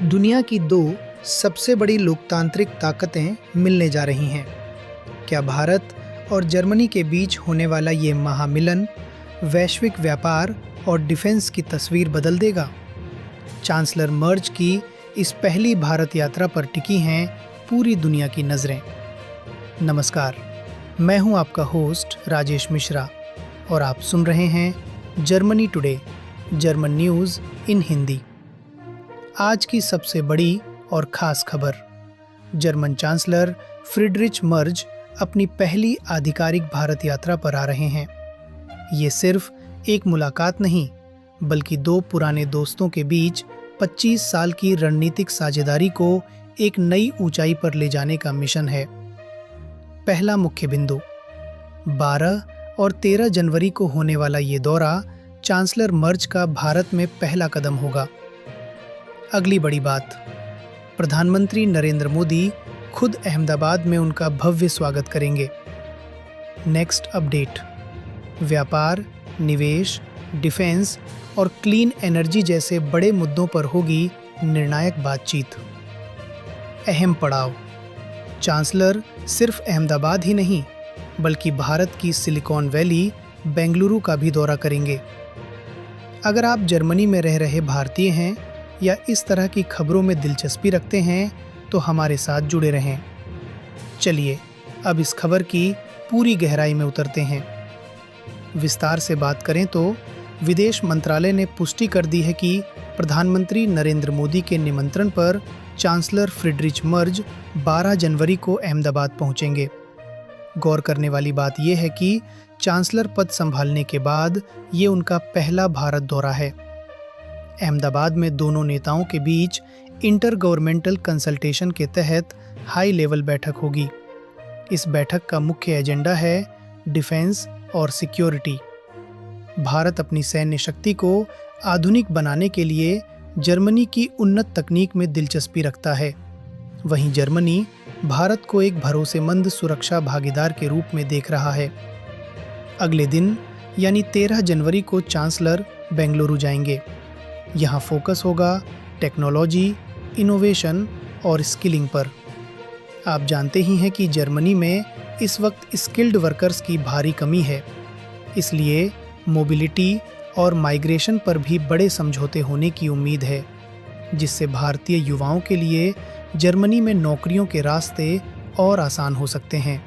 दुनिया की दो सबसे बड़ी लोकतांत्रिक ताकतें मिलने जा रही हैं। क्या भारत और जर्मनी के बीच होने वाला ये महामिलन वैश्विक व्यापार और डिफेंस की तस्वीर बदल देगा? चांसलर मर्ज की इस पहली भारत यात्रा पर टिकी हैं पूरी दुनिया की नज़रें। नमस्कार, मैं हूं आपका होस्ट राजेश मिश्रा और आप सुन रहे हैं जर्मनी टुडे, जर्मन न्यूज़ इन हिंदी। आज की सबसे बड़ी और ख़ास खबर, जर्मन चांसलर फ्रीडरिच मर्ज अपनी पहली आधिकारिक भारत यात्रा पर आ रहे हैं। ये सिर्फ एक मुलाकात नहीं, बल्कि दो पुराने दोस्तों के बीच 25 साल की रणनीतिक साझेदारी को एक नई ऊंचाई पर ले जाने का मिशन है। पहला मुख्य बिंदु, 12 और 13 जनवरी को होने वाला ये दौरा चांसलर मर्ज का भारत में पहला कदम होगा। अगली बड़ी बात, प्रधानमंत्री नरेंद्र मोदी खुद अहमदाबाद में उनका भव्य स्वागत करेंगे। नेक्स्ट अपडेट, व्यापार, निवेश, डिफेंस और क्लीन एनर्जी जैसे बड़े मुद्दों पर होगी निर्णायक बातचीत। अहम पड़ाव, चांसलर सिर्फ अहमदाबाद ही नहीं, बल्कि भारत की सिलिकॉन वैली बेंगलुरु का भी दौरा करेंगे। अगर आप जर्मनी में रह रहे भारतीय हैं या इस तरह की खबरों में दिलचस्पी रखते हैं तो हमारे साथ जुड़े रहें। चलिए अब इस खबर की पूरी गहराई में उतरते हैं। विस्तार से बात करें तो विदेश मंत्रालय ने पुष्टि कर दी है कि प्रधानमंत्री नरेंद्र मोदी के निमंत्रण पर चांसलर फ्रीडरिच मर्ज 12 जनवरी को अहमदाबाद पहुंचेंगे। गौर करने वाली बात यह है कि चांसलर पद संभालने के बाद ये उनका पहला भारत दौरा है। अहमदाबाद में दोनों नेताओं के बीच इंटर गवर्नमेंटल कंसल्टेशन के तहत हाई लेवल बैठक होगी। इस बैठक का मुख्य एजेंडा है डिफेंस और सिक्योरिटी। भारत अपनी सैन्य शक्ति को आधुनिक बनाने के लिए जर्मनी की उन्नत तकनीक में दिलचस्पी रखता है। वहीं जर्मनी भारत को एक भरोसेमंद सुरक्षा भागीदार के रूप में देख रहा है। अगले दिन यानी 13 जनवरी को चांसलर बेंगलुरु जाएंगे। यहाँ फोकस होगा टेक्नोलॉजी, इनोवेशन और स्किलिंग पर। आप जानते ही हैं कि जर्मनी में इस वक्त स्किल्ड वर्कर्स की भारी कमी है, इसलिए मोबिलिटी और माइग्रेशन पर भी बड़े समझौते होने की उम्मीद है, जिससे भारतीय युवाओं के लिए जर्मनी में नौकरियों के रास्ते और आसान हो सकते हैं।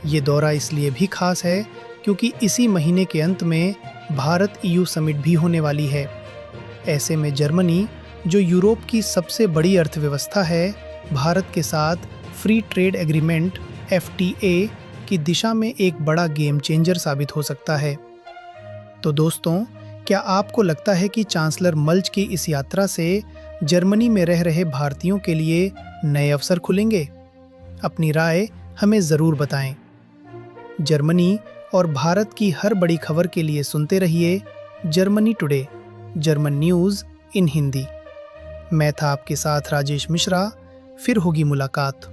ये दौरा इसलिए भी खास है क्योंकि इसी महीने के अंत में भारत EU समिट भी होने वाली है। ऐसे में जर्मनी, जो यूरोप की सबसे बड़ी अर्थव्यवस्था है, भारत के साथ फ्री ट्रेड एग्रीमेंट FTA की दिशा में एक बड़ा गेम चेंजर साबित हो सकता है। तो दोस्तों, क्या आपको लगता है कि चांसलर मर्ज की इस यात्रा से जर्मनी में रह रहे भारतीयों के लिए नए अवसर खुलेंगे? अपनी राय हमें ज़रूर बताएं। जर्मनी और भारत की हर बड़ी खबर के लिए सुनते रहिए जर्मनी टुडे, जर्मन न्यूज़ इन हिंदी। मैं था आपके साथ राजेश मिश्रा। फिर होगी मुलाकात।